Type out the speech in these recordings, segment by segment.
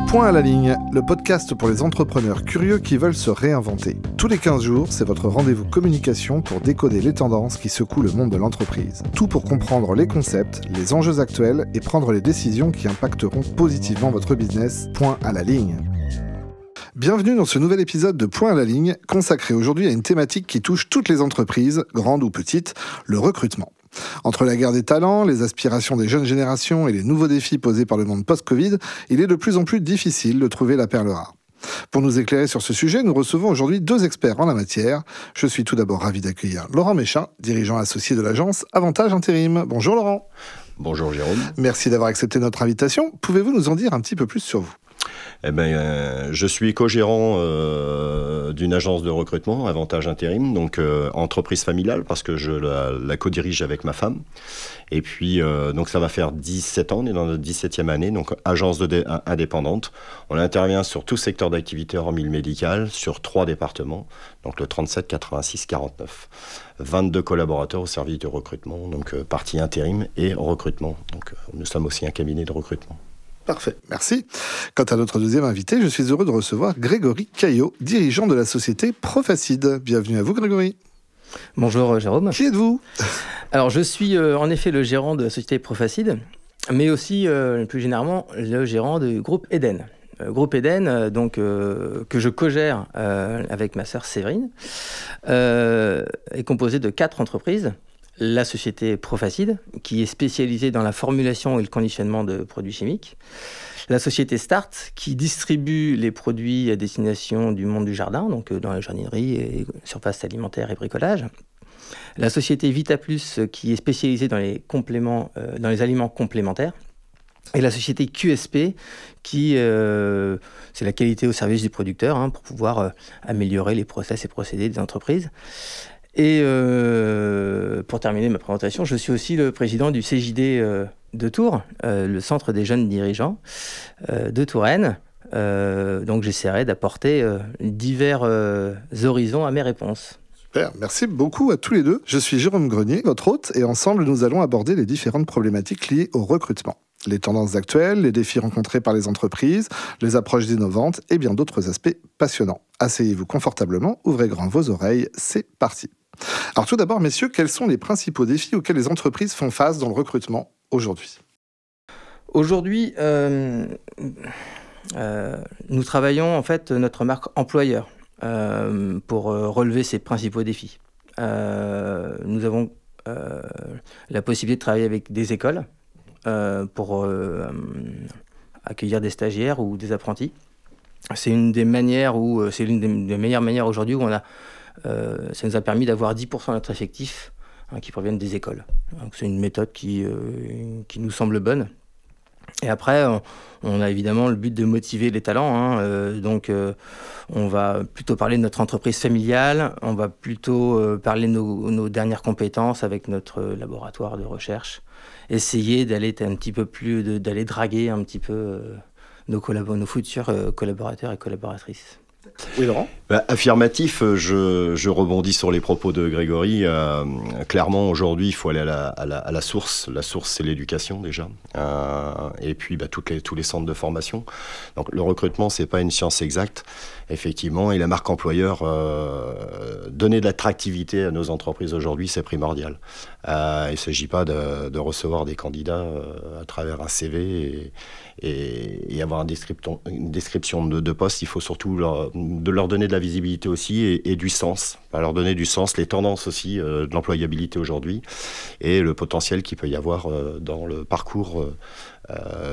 Point à la ligne, le podcast pour les entrepreneurs curieux qui veulent se réinventer. Tous les 15 jours, c'est votre rendez-vous communication pour décoder les tendances qui secouent le monde de l'entreprise. Tout pour comprendre les concepts, les enjeux actuels et prendre les décisions qui impacteront positivement votre business. Point à la ligne. Bienvenue dans ce nouvel épisode de Point à la ligne, consacré aujourd'hui à une thématique qui touche toutes les entreprises, grandes ou petites, le recrutement. Entre la guerre des talents, les aspirations des jeunes générations et les nouveaux défis posés par le monde post-Covid, il est de plus en plus difficile de trouver la perle rare. Pour nous éclairer sur ce sujet, nous recevons aujourd'hui deux experts en la matière. Je suis tout d'abord ravi d'accueillir Laurent Méchin, dirigeant associé de l'agence Avantage Intérim. Bonjour Laurent. Bonjour Jérôme. Merci d'avoir accepté notre invitation. Pouvez-vous nous en dire un petit peu plus sur vous ? Je suis co-gérant d'une agence de recrutement, Avantage Intérim, donc entreprise familiale parce que je la co-dirige avec ma femme. Et puis, donc ça va faire 17 ans, on est dans notre 17e année, donc agence indépendante. On intervient sur tout secteur d'activité hormis le médical, sur 3 départements, donc le 37, 86, 49. 22 collaborateurs au service de recrutement, donc partie intérim et recrutement. Donc nous sommes aussi un cabinet de recrutement. Parfait, merci. Quant à notre deuxième invité, je suis heureux de recevoir Grégory Caillot, dirigeant de la société Profacide. Bienvenue à vous Grégory. Bonjour Jérôme. Qui êtes-vous ? Alors je suis en effet le gérant de la société Profacide, mais aussi plus généralement le gérant du groupe Eden. Groupe Eden, que je co-gère avec ma sœur Séverine, est composé de 4 entreprises. La société Profacide, qui est spécialisée dans la formulation et le conditionnement de produits chimiques. La société Start, qui distribue les produits à destination du monde du jardin, donc dans la jardinerie, et surface alimentaire et bricolage. La société Vita Plus, qui est spécialisée dans les aliments complémentaires. Et la société QSP, qui c'est la qualité au service du producteur, pour pouvoir améliorer les process et procédés des entreprises. Et pour terminer ma présentation, je suis aussi le président du CJD de Tours, le Centre des jeunes dirigeants de Touraine. Donc j'essaierai d'apporter divers horizons à mes réponses. Super, merci beaucoup à tous les deux. Je suis Jérôme Grenier, votre hôte, et ensemble nous allons aborder les différentes problématiques liées au recrutement. Les tendances actuelles, les défis rencontrés par les entreprises, les approches innovantes et bien d'autres aspects passionnants. Asseyez-vous confortablement, ouvrez grand vos oreilles, c'est parti. Alors tout d'abord, messieurs, quels sont les principaux défis auxquels les entreprises font face dans le recrutement aujourd'hui ? Aujourd'hui, nous travaillons en fait notre marque employeur pour relever ces principaux défis. Nous avons la possibilité de travailler avec des écoles pour accueillir des stagiaires ou des apprentis. C'est l'une des meilleures manières aujourd'hui où ça nous a permis d'avoir 10% de notre effectif qui proviennent des écoles. Donc c'est une méthode qui nous semble bonne. Et après, on a évidemment le but de motiver les talents. Donc on va plutôt parler de notre entreprise familiale, on va plutôt parler de nos dernières compétences avec notre laboratoire de recherche. Essayer d'aller un petit peu plus, d'aller draguer un petit peu nos futurs collaborateurs et collaboratrices. Oui, Laurent ? Affirmatif, je rebondis sur les propos de Grégory. Clairement, aujourd'hui, il faut aller à la source. La source, c'est l'éducation, déjà. Et puis, tous les centres de formation. Donc, le recrutement, c'est pas une science exacte, effectivement. Et la marque employeur, donner de l'attractivité à nos entreprises aujourd'hui, c'est primordial. Il ne s'agit pas de recevoir des candidats à travers un CV et avoir une description de poste. Il faut surtout de leur donner de la visibilité aussi et du sens. À leur donner du sens, les tendances aussi de l'employabilité aujourd'hui et le potentiel qu'il peut y avoir dans le parcours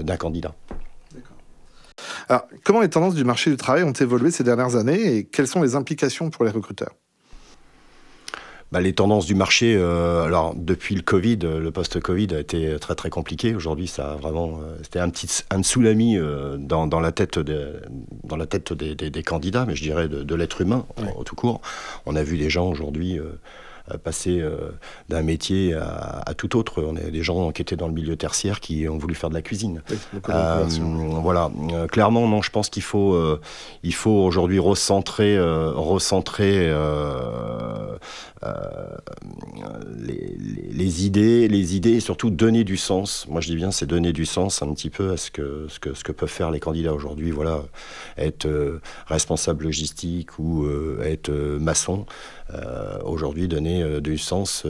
d'un candidat. D'accord. Alors, comment les tendances du marché du travail ont évolué ces dernières années et quelles sont les implications pour les recruteurs ? Les tendances du marché, alors depuis le Covid, le post-Covid a été très très compliqué. Aujourd'hui, ça a vraiment, c'était un tsunami dans la tête des candidats, mais je dirais de l'être humain en tout court. On a vu des gens aujourd'hui passer d'un métier à tout autre. On a des gens qui étaient dans le milieu tertiaire qui ont voulu faire de la cuisine. Oui, voilà. Clairement, non, je pense qu'il faut aujourd'hui recentrer les idées et surtout donner du sens. Moi je dis bien, c'est donner du sens un petit peu à ce que peuvent faire les candidats aujourd'hui. Voilà, être responsable logistique ou être maçon. Aujourd'hui, donner du sens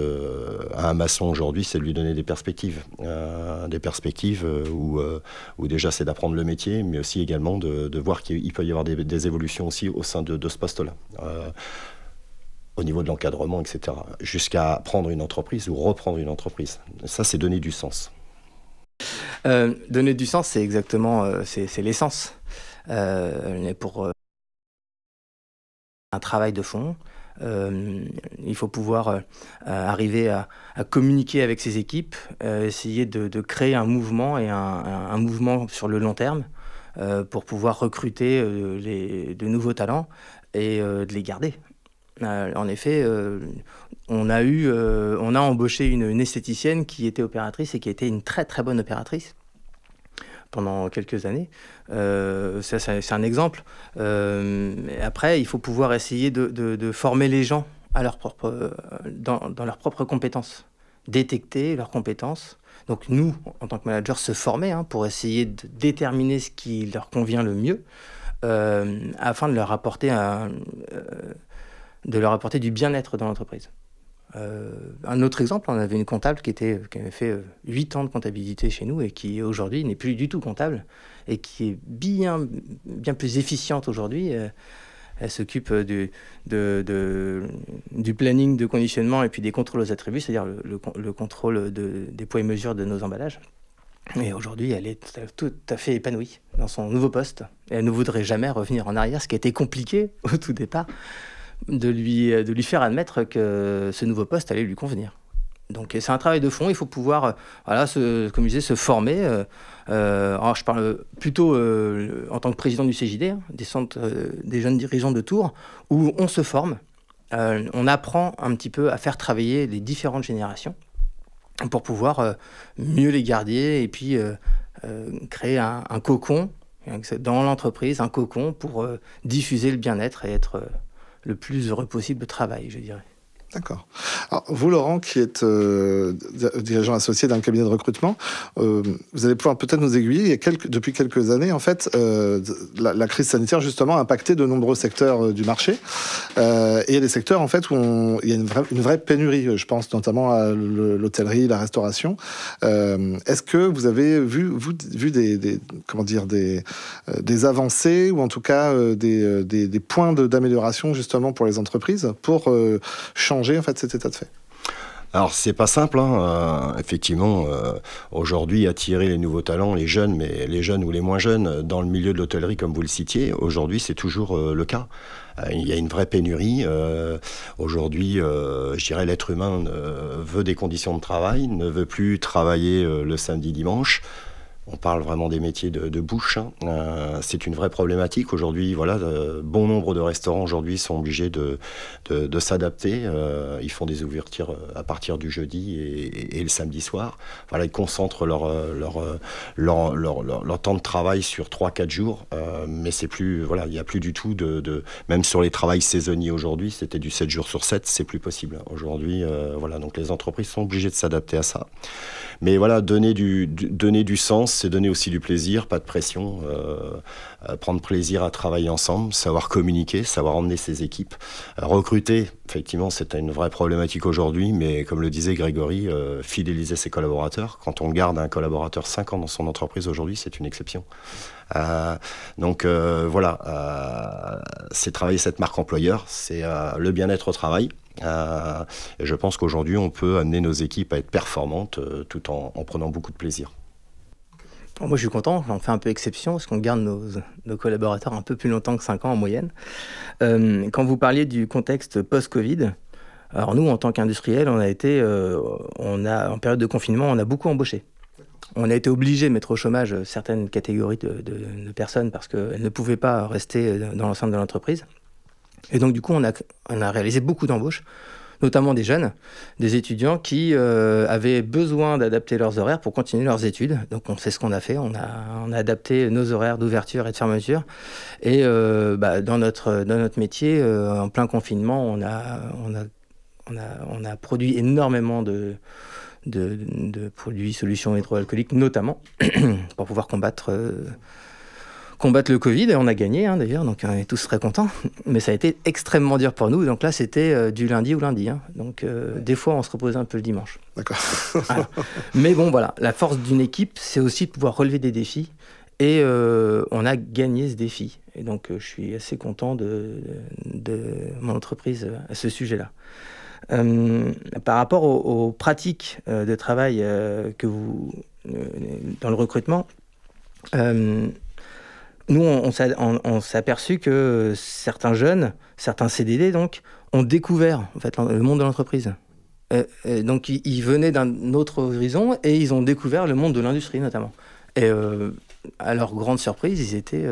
à un maçon aujourd'hui, c'est de lui donner des perspectives où déjà c'est d'apprendre le métier, mais aussi également de voir qu'il peut y avoir des évolutions aussi au sein de ce poste-là. Au niveau de l'encadrement, etc. Jusqu'à prendre une entreprise ou reprendre une entreprise. Ça, c'est donner du sens. Donner du sens, c'est exactement c'est l'essence. Pour un travail de fond, il faut pouvoir arriver à communiquer avec ses équipes, essayer de créer un mouvement et un mouvement sur le long terme pour pouvoir recruter de nouveaux talents et de les garder. En effet, on a embauché une esthéticienne qui était opératrice et qui était une très très bonne opératrice pendant quelques années. Ça, c'est un exemple. Après, il faut pouvoir essayer de former les gens à dans leurs propres compétences, détecter leurs compétences. Donc nous, en tant que manager, se former pour essayer de déterminer ce qui leur convient le mieux afin de leur apporter du bien-être dans l'entreprise. Un autre exemple, on avait une comptable qui avait fait 8 ans de comptabilité chez nous et qui aujourd'hui n'est plus du tout comptable et qui est bien plus efficiente aujourd'hui. Elle s'occupe du planning de conditionnement et puis des contrôles aux attributs, c'est-à-dire le contrôle des poids et mesures de nos emballages. Et aujourd'hui, elle est tout à fait épanouie dans son nouveau poste. Et elle ne voudrait jamais revenir en arrière, ce qui a été compliqué au tout départ, de lui faire admettre que ce nouveau poste allait lui convenir. Donc c'est un travail de fond, il faut pouvoir, comme je disais, se former. Alors je parle plutôt en tant que président du CJD, des centres des jeunes dirigeants de Tours, où on se forme, on apprend un petit peu à faire travailler les différentes générations pour pouvoir mieux les garder et puis créer un cocon dans l'entreprise, un cocon pour diffuser le bien-être et être le plus heureux possible au travail, je dirais. D'accord. Alors, vous, Laurent, qui êtes dirigeant associé d'un cabinet de recrutement, vous allez pouvoir peut-être nous aiguiller. Depuis quelques années, en fait, la crise sanitaire, justement, a impacté de nombreux secteurs du marché. Et il y a des secteurs, en fait, où il y a une vraie pénurie. Je pense notamment à l'hôtellerie, la restauration. Est-ce que vous avez vu des avancées, ou en tout cas des points d'amélioration, justement, pour les entreprises, pour changer en fait cet état de fait? Alors c'est pas simple, effectivement. Aujourd'hui, attirer les nouveaux talents, les jeunes, mais les jeunes ou les moins jeunes, dans le milieu de l'hôtellerie, comme vous le citiez, aujourd'hui c'est toujours le cas. Il y a une vraie pénurie. Aujourd'hui, je dirais, l'être humain veut des conditions de travail, ne veut plus travailler le samedi, dimanche. On parle vraiment des métiers de bouche. C'est une vraie problématique. Aujourd'hui, voilà, bon nombre de restaurants aujourd'hui sont obligés de s'adapter. Ils font des ouvertures à partir du jeudi et le samedi soir. Voilà, ils concentrent leur temps de travail sur 3-4 jours. Mais c'est plus, voilà, il n'y a plus du tout même sur les travails saisonniers aujourd'hui, c'était du 7 jours sur 7, c'est plus possible. Aujourd'hui, voilà, donc les entreprises sont obligées de s'adapter à ça. Mais voilà, donner du sens, c'est donner aussi du plaisir, pas de pression, prendre plaisir à travailler ensemble, savoir communiquer, savoir emmener ses équipes, recruter. Effectivement, c'est une vraie problématique aujourd'hui, mais comme le disait Grégory, fidéliser ses collaborateurs. Quand on garde un collaborateur 5 ans dans son entreprise aujourd'hui, c'est une exception. Donc voilà, c'est travailler cette marque employeur, c'est le bien-être au travail. Et je pense qu'aujourd'hui, on peut amener nos équipes à être performantes tout en prenant beaucoup de plaisir. Moi, je suis content, on fait un peu exception parce qu'on garde nos collaborateurs un peu plus longtemps que 5 ans en moyenne. Quand vous parliez du contexte post-Covid, alors nous, en tant qu'industriels, en période de confinement, on a beaucoup embauché. On a été obligé de mettre au chômage certaines catégories de personnes parce qu'elles ne pouvaient pas rester dans l'enceinte de l'entreprise. Et donc, du coup, on a réalisé beaucoup d'embauches, notamment des jeunes, des étudiants qui avaient besoin d'adapter leurs horaires pour continuer leurs études. Donc, c'est ce qu'on a fait. On a adapté nos horaires d'ouverture et de fermeture. Et dans notre métier, en plein confinement, On a produit énormément de produits, solutions hydroalcooliques, notamment, pour pouvoir combattre le Covid. Et on a gagné, d'ailleurs, donc on est tous très contents. Mais ça a été extrêmement dur pour nous. Donc là, c'était du lundi au lundi. Donc des fois, on se reposait un peu le dimanche. D'accord. Voilà. Mais bon, voilà, la force d'une équipe, c'est aussi de pouvoir relever des défis. Et on a gagné ce défi. Et donc, je suis assez content de mon entreprise à ce sujet-là. Par rapport aux pratiques de travail dans le recrutement, nous, on s'est aperçu que certains jeunes, certains CDD, donc, ont découvert en fait, le monde de l'entreprise. Donc, ils venaient d'un autre horizon et ils ont découvert le monde de l'industrie, notamment. Et à leur grande surprise, ils étaient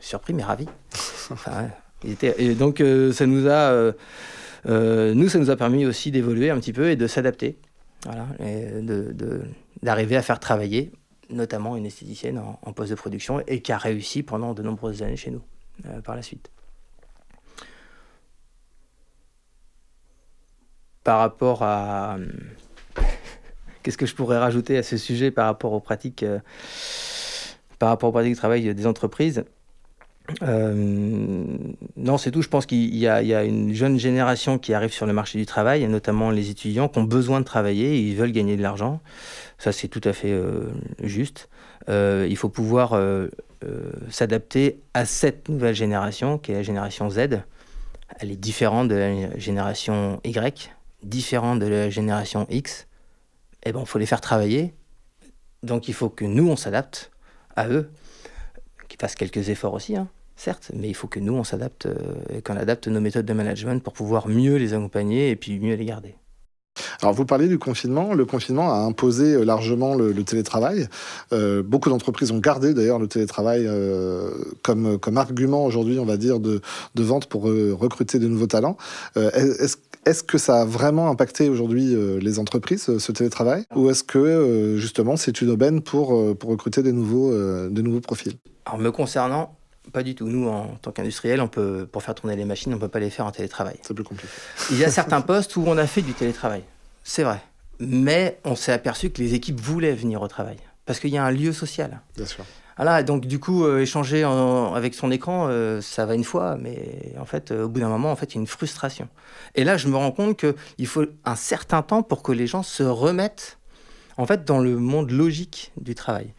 surpris, mais ravis. Enfin, et donc, ça nous a permis aussi d'évoluer un petit peu et de s'adapter. Voilà, et d'arriver à faire travailler, notamment une esthéticienne en poste de production, et qui a réussi pendant de nombreuses années chez nous, par la suite. Par rapport à... Qu'est-ce que je pourrais rajouter à ce sujet par rapport aux pratiques de travail des entreprises ? Non, c'est tout. Je pense qu'il y a une jeune génération qui arrive sur le marché du travail, et notamment les étudiants qui ont besoin de travailler et ils veulent gagner de l'argent. Ça, c'est tout à fait juste. Il faut pouvoir s'adapter à cette nouvelle génération, qui est la génération Z. Elle est différente de la génération Y, différente de la génération X. Eh ben, il faut les faire travailler. Donc, il faut que nous, on s'adapte à eux, qu'ils fassent quelques efforts aussi, certes, mais il faut que nous, on s'adapte et qu'on adapte nos méthodes de management pour pouvoir mieux les accompagner et puis mieux les garder. Alors, vous parlez du confinement. Le confinement a imposé largement le télétravail. Beaucoup d'entreprises ont gardé d'ailleurs le télétravail comme argument aujourd'hui, on va dire, de vente pour recruter de nouveaux talents. Est-ce que ça a vraiment impacté aujourd'hui les entreprises, ce télétravail ? Ou est-ce que, justement, c'est une aubaine pour recruter de nouveaux profils ? Alors, me concernant, pas du tout. Nous, en tant qu'industriels, pour faire tourner les machines, on ne peut pas les faire en télétravail. C'est plus compliqué. Il y a certains postes où on a fait du télétravail. C'est vrai. Mais on s'est aperçu que les équipes voulaient venir au travail. Parce qu'il y a un lieu social. Bien sûr. Voilà, donc du coup, échanger avec son écran, ça va une fois, mais en fait, au bout d'un moment, en fait, il y a une frustration. Et là, je me rends compte qu'il faut un certain temps pour que les gens se remettent en fait, dans le monde logique du travail.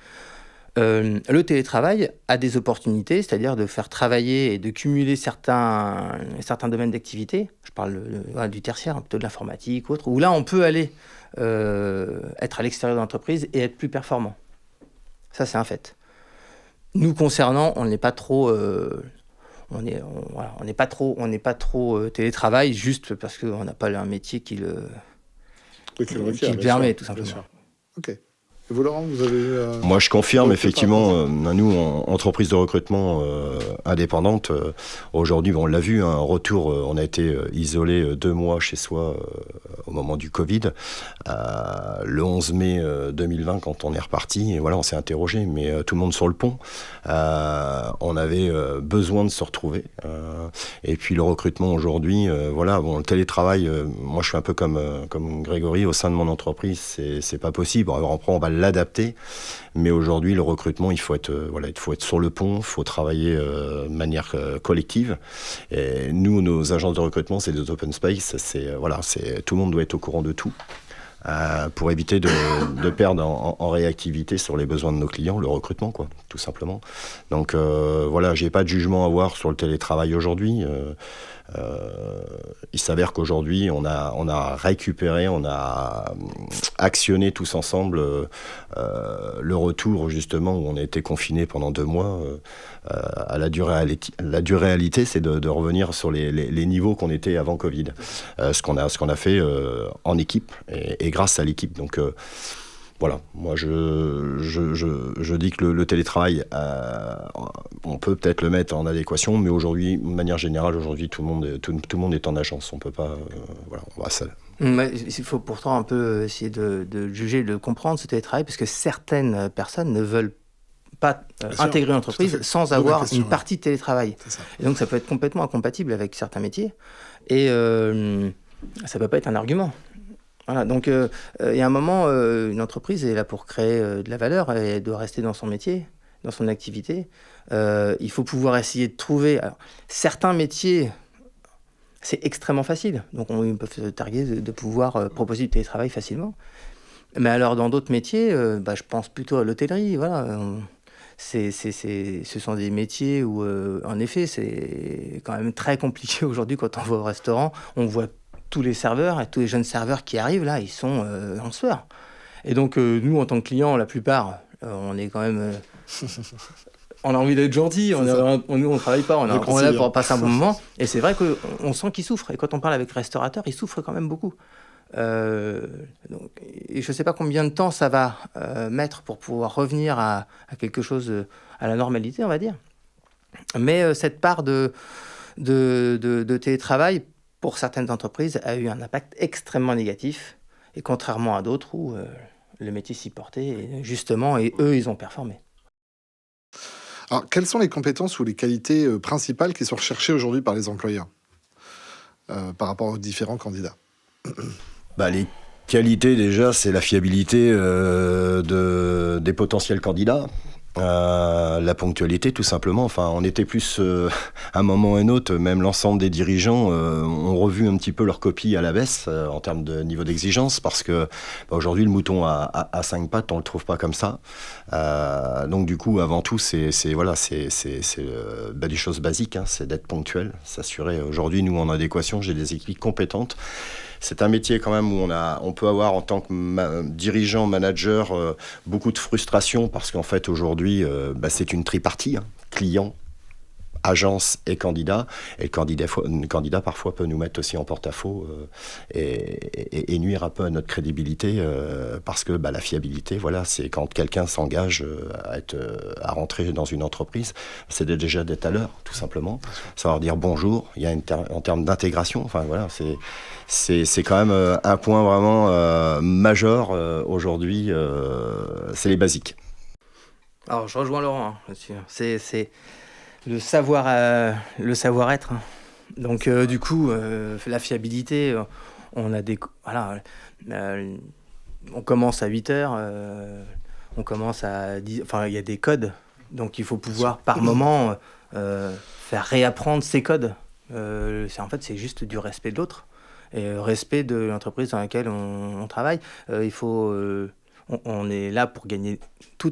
Le télétravail a des opportunités, c'est-à-dire de faire travailler et de cumuler certains domaines d'activité. Je parle du tertiaire, plutôt de l'informatique ou autre, où là, on peut aller être à l'extérieur de l'entreprise et être plus performant. Ça, c'est un fait. Nous concernant, on n'est pas trop, on n'est pas trop télétravail juste parce qu'on n'a pas un métier qui le permet, tout simplement. Ok. Et vous, Laurent, vous avez Moi, je confirme, effectivement, nous, entreprise de recrutement indépendante, aujourd'hui, on l'a vu, un retour, on a été isolé 2 mois chez soi au moment du Covid. Le 11 mai 2020, quand on est reparti, et voilà, on s'est interrogé, mais tout le monde sur le pont. On avait besoin de se retrouver. Et puis, le recrutement aujourd'hui, voilà, bon, le télétravail, moi, je suis un peu comme Grégory, au sein de mon entreprise, c'est pas possible. Alors, on va l'adapter, mais aujourd'hui le recrutement, il faut être sur le pont, il faut travailler de manière collective. Et nous, nos agences de recrutement, c'est des open space, tout le monde doit être au courant de tout. Pour éviter de perdre en réactivité sur les besoins de nos clients, le recrutement, quoi, tout simplement. Donc j'ai pas de jugement à avoir sur le télétravail aujourd'hui. Il s'avère qu'aujourd'hui, on a récupéré, on a actionné tous ensemble le retour, justement, où on a été confinés pendant 2 mois. La dure réalité, c'est de revenir sur les niveaux qu'on était avant Covid. Ce qu'on a fait en équipe et grâce à l'équipe. Donc voilà, moi je dis que le télétravail, on peut peut-être le mettre en adéquation, mais aujourd'hui, de manière générale, aujourd'hui tout le monde est en agence. On peut pas, on va ça. Il faut pourtant un peu essayer de juger, de comprendre ce télétravail, parce que certaines personnes ne veulent pas intégrer une entreprise sans avoir une partie de télétravail. Et donc ça peut être complètement incompatible avec certains métiers. Et Ça ne peut pas être un argument. Voilà, donc il y a un moment, une entreprise est là pour créer de la valeur et doit rester dans son métier, dans son activité. Il faut pouvoir essayer de trouver... Alors, certains métiers, c'est extrêmement facile. Donc ils peuvent se targuer de pouvoir proposer du télétravail facilement. Mais alors dans d'autres métiers, je pense plutôt à l'hôtellerie. Voilà. Ce sont des métiers où, en effet, c'est quand même très compliqué aujourd'hui quand on va au restaurant. On voit tous les serveurs et tous les jeunes serveurs qui arrivent, là, ils sont en sueur. Et donc, nous, en tant que clients, la plupart, on est quand même... on a envie d'être gentil, nous, on travaille pas, on est là pour passer un bon moment. Et c'est vrai qu'on sent qu'ils souffrent. Et quand on parle avec le restaurateur, ils souffrent quand même beaucoup. Et je ne sais pas combien de temps ça va mettre pour pouvoir revenir à quelque chose, à la normalité, on va dire. Mais cette part de télétravail, pour certaines entreprises, a eu un impact extrêmement négatif. Et contrairement à d'autres où le métier s'y portait, et justement, et eux, ils ont performé. Alors, quelles sont les compétences ou les qualités principales qui sont recherchées aujourd'hui par les employeurs par rapport aux différents candidats? Les qualités, déjà, c'est la fiabilité des potentiels candidats. La ponctualité, tout simplement. Enfin, on était plus, à un moment ou un autre, même l'ensemble des dirigeants ont revu un petit peu leur copie à la baisse en termes de niveau d'exigence, parce que aujourd'hui, le mouton à 5 pattes, on le trouve pas comme ça. Donc, du coup, avant tout, c'est des choses basiques, hein, c'est d'être ponctuel, s'assurer. Aujourd'hui, nous, en adéquation, j'ai des équipes compétentes. C'est un métier quand même où on peut avoir en tant que dirigeant, manager, beaucoup de frustration parce qu'en fait aujourd'hui c'est une tripartie, hein, client, agence et candidat. Et le candidat parfois peut nous mettre aussi en porte-à-faux et nuire un peu à notre crédibilité parce que la fiabilité, voilà, c'est quand quelqu'un s'engage à rentrer dans une entreprise, c'est déjà d'être à l'heure, tout simplement. Savoir dire bonjour, il y a en termes d'intégration, enfin voilà, c'est quand même un point vraiment majeur aujourd'hui, c'est les basiques. Alors je rejoins Laurent là-dessus. C'est le savoir-être. Donc du coup, la fiabilité, on a on commence à 8h, on commence à 10, enfin il y a des codes, donc il faut pouvoir par moment faire réapprendre ces codes. C'est juste du respect de l'autre et respect de l'entreprise dans laquelle on travaille. On est là pour gagner tout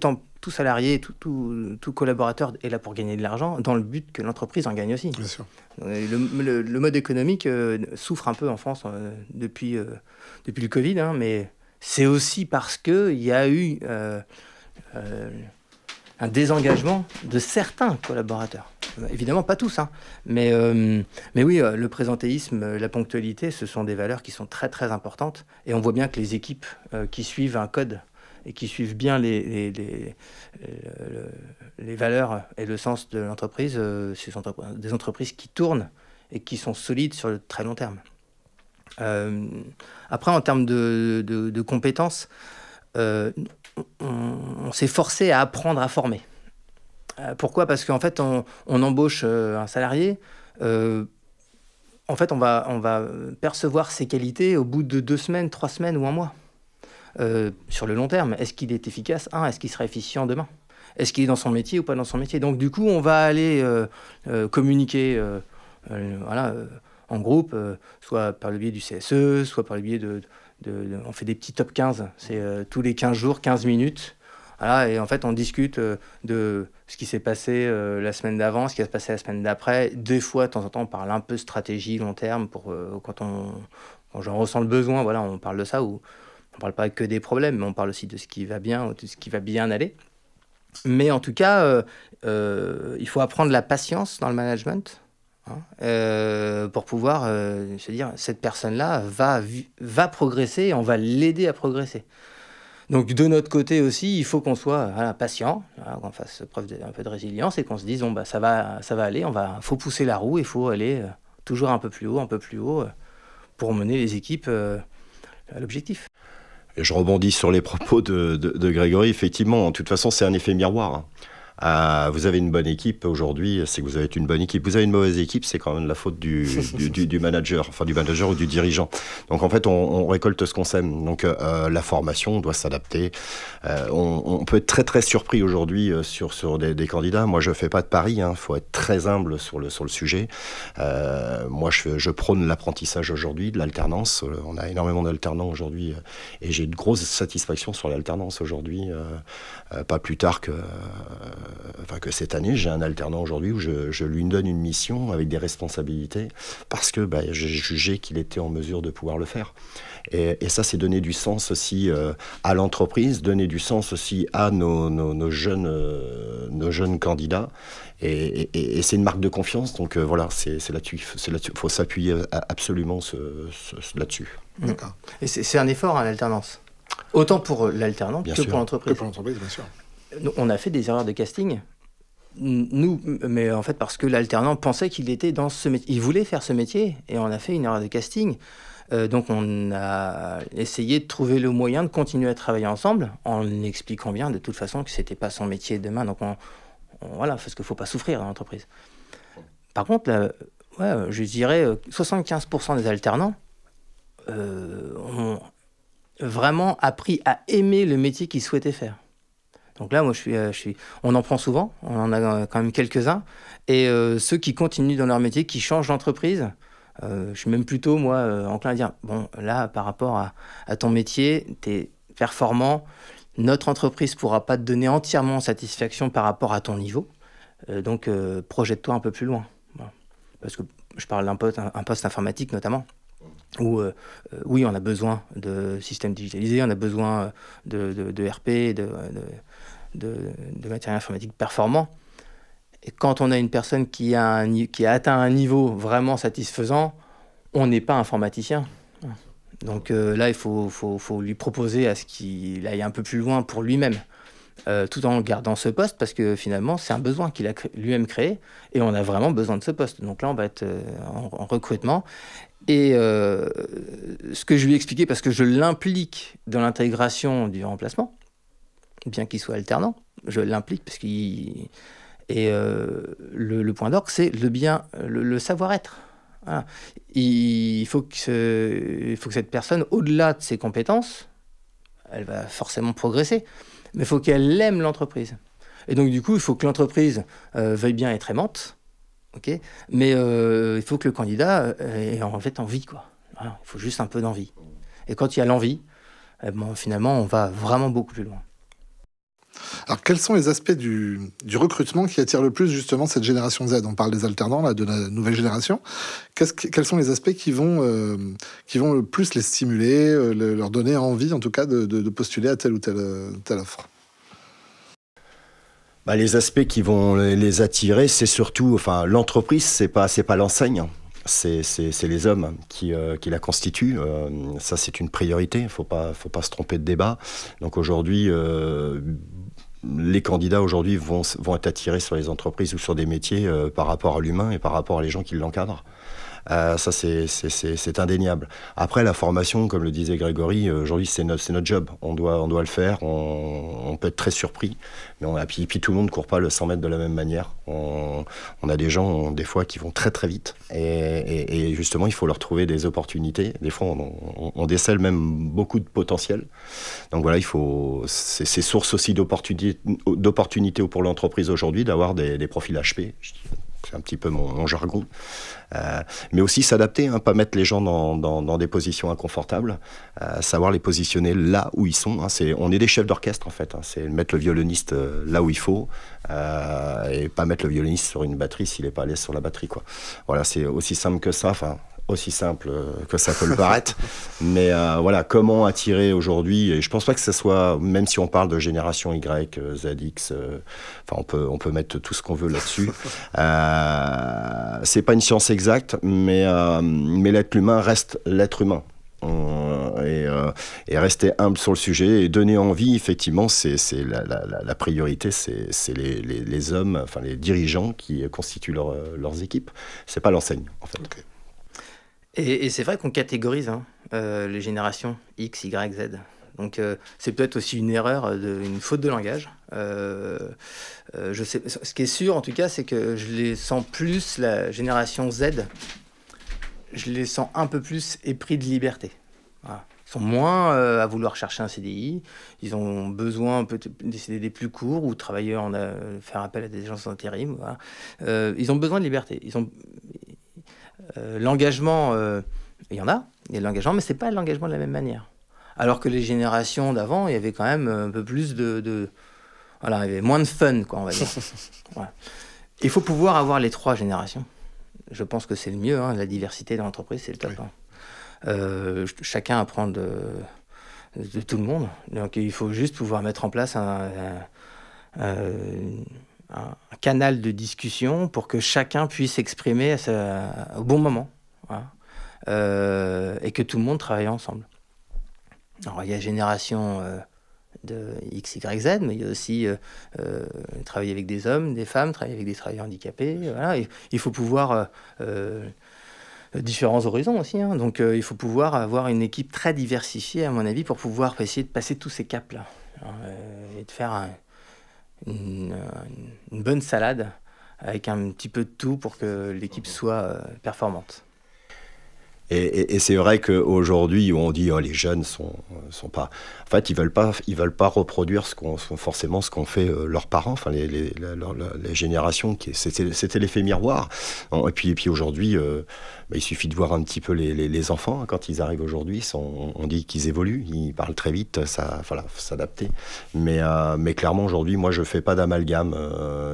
salarié, tout collaborateur est là pour gagner de l'argent, dans le but que l'entreprise en gagne aussi. Bien sûr. Le mode économique souffre un peu en France depuis le Covid, hein, mais c'est aussi parce qu'il y a eu un désengagement de certains collaborateurs. Évidemment, pas tous, hein, mais oui, le présentéisme, la ponctualité, ce sont des valeurs qui sont très, très importantes. Et on voit bien que les équipes qui suivent un code et qui suivent bien les valeurs et le sens de l'entreprise, ce sont des entreprises qui tournent et qui sont solides sur le très long terme. Après, en termes de compétences, on s'est forcé à apprendre à former. Pourquoi ? Parce qu'en fait, on embauche un salarié. En fait, on va percevoir ses qualités au bout de 2 semaines, 3 semaines ou 1 mois. Sur le long terme, est-ce qu'il est efficace ? Est-ce qu'il sera efficient demain ? Est-ce qu'il est dans son métier ou pas dans son métier ? Donc, du coup, on va aller communiquer en groupe, soit par le biais du CSE, soit par le biais on fait des petits top 15. C'est tous les 15 jours, 15 minutes. Voilà, et en fait, on discute de ce qui s'est passé la semaine d'avant, ce qui va se passer la semaine d'après. Des fois, de temps en temps, on parle un peu stratégie, long terme, quand j'en ressens le besoin, voilà, on parle de ça, ou on ne parle pas que des problèmes, mais on parle aussi de ce qui va bien, de ce qui va bien aller. Mais en tout cas, il faut apprendre la patience dans le management, pour pouvoir se dire, cette personne-là va progresser et on va l'aider à progresser. Donc de notre côté aussi, il faut qu'on soit patient, qu'on fasse preuve d'un peu de résilience et qu'on se dise, ça va aller, faut pousser la roue, il faut aller toujours un peu plus haut pour mener les équipes à l'objectif. Et je rebondis sur les propos de Grégory. Effectivement, de toute façon, c'est un effet miroir. Vous avez une bonne équipe aujourd'hui, c'est que vous avez une bonne équipe. Vous avez une mauvaise équipe, c'est quand même la faute du manager, enfin du manager ou du dirigeant. Donc en fait, on récolte ce qu'on sème. Donc la formation doit s'adapter. On peut être très très surpris aujourd'hui sur des candidats. Moi, je fais pas de pari. Il faut être très humble sur le sujet. Moi, je prône l'apprentissage aujourd'hui, de l'alternance. On a énormément d'alternants aujourd'hui et j'ai une grosse satisfaction sur l'alternance aujourd'hui. Pas plus tard que cette année, j'ai un alternant aujourd'hui où je lui donne une mission avec des responsabilités parce que j'ai jugé qu'il était en mesure de pouvoir le faire. Et ça, c'est donner du sens aussi à l'entreprise, donner du sens aussi à nos jeunes candidats. Et c'est une marque de confiance. Donc voilà, c'est là-dessus. Il faut s'appuyer absolument là-dessus. D'accord. Et c'est un effort, l'alternance. Autant pour l'alternant que pour l'entreprise. Que pour l'entreprise, bien sûr. On a fait des erreurs de casting. Nous, mais en fait parce que l'alternant pensait qu'il était dans ce métier. Il voulait faire ce métier et on a fait une erreur de casting. Donc on a essayé de trouver le moyen de continuer à travailler ensemble en expliquant bien de toute façon que c'était pas son métier demain. Donc voilà, parce qu'il faut pas souffrir dans l'entreprise. Par contre, je dirais 75% des alternants ont vraiment appris à aimer le métier qu'ils souhaitaient faire. Donc là, moi, on en prend souvent, on en a quand même quelques-uns. Et ceux qui continuent dans leur métier, qui changent d'entreprise, je suis même plutôt, moi, enclin à dire, bon, là, par rapport à ton métier, tu es performant, notre entreprise ne pourra pas te donner entièrement satisfaction par rapport à ton niveau. Donc, projette-toi un peu plus loin. Voilà. Parce que je parle d'un poste informatique, notamment. Où, oui, on a besoin de systèmes digitalisés, on a besoin de RP, de matériel informatique performant. Et quand on a une personne qui a atteint un niveau vraiment satisfaisant, on n'est pas informaticien. Donc là, il faut lui proposer à ce qu'il aille un peu plus loin pour lui-même, tout en gardant ce poste, parce que finalement, c'est un besoin qu'il a lui-même créé, et on a vraiment besoin de ce poste. Donc là, on va être en recrutement. Et ce que je lui ai expliqué, parce que je l'implique dans l'intégration du remplacement, bien qu'il soit alternant, je l'implique parce qu'il... Et le point d'orgue, c'est le savoir-être. Voilà. Il faut que cette personne, au-delà de ses compétences, elle va forcément progresser, mais il faut qu'elle aime l'entreprise. Et donc, du coup, il faut que l'entreprise veuille bien être aimante, okay, mais il faut que le candidat ait en fait envie, quoi. Voilà, il faut juste un peu d'envie. Et quand il y a l'envie, finalement, on va vraiment beaucoup plus loin. Alors, quels sont les aspects du recrutement qui attirent le plus justement cette génération Z? On parle des alternants, là, de la nouvelle génération. Quels sont les aspects qui vont le plus les stimuler, leur donner envie, en tout cas, de postuler à telle ou telle offre? Les aspects qui vont les attirer, c'est surtout, l'entreprise, c'est pas l'enseigne. C'est les hommes qui la constituent. Ça, c'est une priorité. Il faut pas se tromper de débat. Donc aujourd'hui, les candidats aujourd'hui vont être attirés sur les entreprises ou sur des métiers par rapport à l'humain et par rapport à les gens qui l'encadrent. Ça, c'est indéniable. Après, la formation, comme le disait Grégory, aujourd'hui, c'est notre job. On doit le faire. On peut être très surpris. Mais puis tout le monde ne court pas le 100 mètres de la même manière. On a des gens, des fois, qui vont très, très vite. Et justement, il faut leur trouver des opportunités. Des fois, on décèle même beaucoup de potentiel. Donc voilà, c'est source aussi d'opportunités pour l'entreprise aujourd'hui d'avoir des profils HP. C'est un petit peu mon jargon. Mais aussi s'adapter, pas mettre les gens dans des positions inconfortables, savoir les positionner là où ils sont. On est des chefs d'orchestre, en fait. C'est mettre le violoniste là où il faut et pas mettre le violoniste sur une batterie s'il n'est pas à l'aise sur la batterie, quoi. Voilà, c'est aussi simple que ça. Aussi simple que ça peut le paraître. Mais voilà, comment attirer aujourd'hui, et je pense pas que ce soit, même si on parle de génération Y, ZX, on peut mettre tout ce qu'on veut là-dessus. C'est pas une science exacte, mais l'être humain reste l'être humain. Et rester humble sur le sujet et donner envie, effectivement, c'est la priorité, c'est les hommes, les dirigeants qui constituent leurs équipes. C'est pas l'enseigne, en fait. Okay. Et c'est vrai qu'on catégorise les générations X, Y, Z. Donc c'est peut-être aussi une erreur, une faute de langage. Je sais, ce qui est sûr en tout cas, c'est que je les sens plus, la génération Z, je les sens un peu plus épris de liberté. Voilà. Ils sont moins à vouloir chercher un CDI, ils ont besoin peut-être des CDD plus courts ou travailler faire appel à des agences d'intérim. Voilà. Ils ont besoin de liberté. L'engagement, il y en a, il y a de l'engagement, mais c'est pas l'engagement de la même manière. Alors que les générations d'avant, il y avait quand même un peu plus voilà, il y avait moins de fun, quoi, on va dire. Voilà. Il faut pouvoir avoir les 3 générations. Je pense que c'est le mieux, hein, la diversité dans l'entreprise, c'est le top. Oui. Chacun apprend de tout le monde. Donc il faut juste pouvoir mettre en place un canal de discussion pour que chacun puisse s'exprimer au bon moment. Voilà. Et que tout le monde travaille ensemble. Alors il y a génération de X, Y, Z, mais il y a aussi travailler avec des hommes, des femmes, travailler avec des travailleurs handicapés. Voilà. Il faut pouvoir... différents horizons aussi, hein. Donc il faut pouvoir avoir une équipe très diversifiée, à mon avis, pour pouvoir essayer de passer tous ces caps-là et de faire une bonne salade avec un petit peu de tout pour que l'équipe soit performante. Et c'est vrai qu'aujourd'hui, on dit les jeunes sont pas. En fait, ils veulent pas reproduire forcément ce qu'ont fait leurs parents, enfin les générations. C'était l'effet miroir. Et puis aujourd'hui, il suffit de voir un petit peu les enfants, hein, quand ils arrivent aujourd'hui. On dit qu'ils évoluent, ils parlent très vite, ça, voilà, faut s'adapter. Mais clairement aujourd'hui, moi, je fais pas d'amalgame.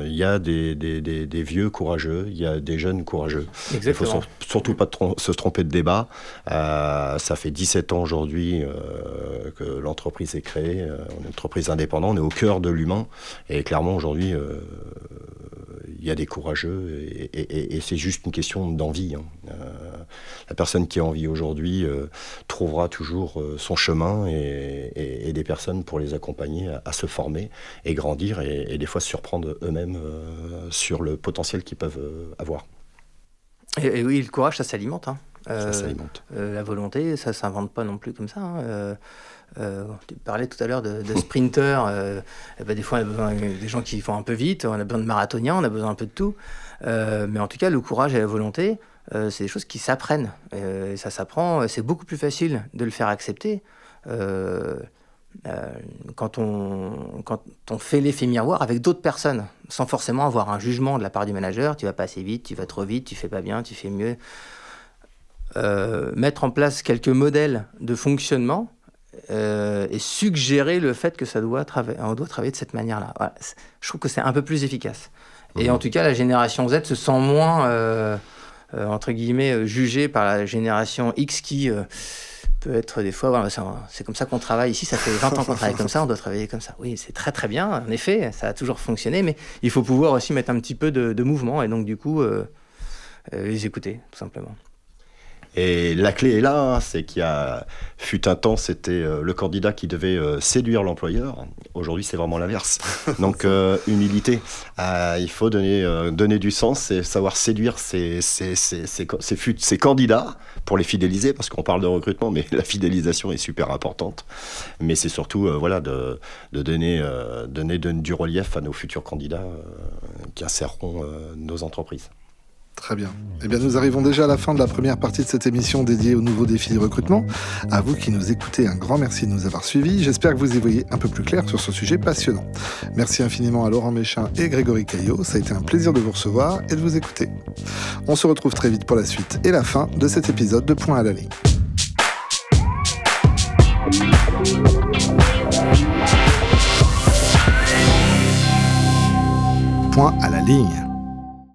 Il y a des vieux courageux, il y a des jeunes courageux. Exactement. Il faut surtout pas se tromper de débat. Ça fait 17 ans aujourd'hui que l'entreprise est créée. On est une entreprise indépendante, on est au cœur de l'humain. Et clairement, aujourd'hui, il y a des courageux et c'est juste une question d'envie. Hein. La personne qui a envie aujourd'hui trouvera toujours son chemin et des personnes pour les accompagner à se former et grandir et des fois se surprendre eux-mêmes sur le potentiel qu'ils peuvent avoir. Et oui, le courage, ça s'alimente. Hein. Ça s'alimente. La volonté, ça ne s'invente pas non plus comme ça. Hein. Tu parlais tout à l'heure de sprinters. Des fois, on a besoin des gens qui font un peu vite, on a besoin de marathoniens, on a besoin un peu de tout. Mais en tout cas, le courage et la volonté, c'est des choses qui s'apprennent. Ça s'apprend, c'est beaucoup plus facile de le faire accepter. Quand on fait l'effet miroir avec d'autres personnes, sans forcément avoir un jugement de la part du manager, tu vas pas assez vite, tu vas trop vite, tu fais pas bien, tu fais mieux. Mettre en place quelques modèles de fonctionnement et suggérer le fait que on doit travailler de cette manière-là. Voilà. Je trouve que c'est un peu plus efficace. Et en tout cas, la génération Z se sent moins, entre guillemets, jugée par la génération X qui peut être des fois, voilà, c'est comme ça qu'on travaille ici, ça fait 20 ans qu'on travaille comme ça, on doit travailler comme ça. Oui, c'est très très bien, en effet, ça a toujours fonctionné, mais il faut pouvoir aussi mettre un petit peu de mouvement et donc du coup, les écouter, tout simplement. Et la clé est là, hein, c'est qu'il y a fut un temps, c'était le candidat qui devait séduire l'employeur. Aujourd'hui, c'est vraiment l'inverse. Donc, humilité. Il faut donner du sens et savoir séduire ces candidats pour les fidéliser, parce qu'on parle de recrutement, mais la fidélisation est super importante. Mais c'est surtout de donner du relief à nos futurs candidats qui insereront nos entreprises. Très bien. Eh bien, nous arrivons déjà à la fin de la première partie de cette émission dédiée aux nouveaux défis du recrutement. À vous qui nous écoutez, un grand merci de nous avoir suivis. J'espère que vous y voyez un peu plus clair sur ce sujet passionnant. Merci infiniment à Laurent Méchin et Grégory Caillot. Ça a été un plaisir de vous recevoir et de vous écouter. On se retrouve très vite pour la suite et la fin de cet épisode de Point à la ligne. Point à la ligne.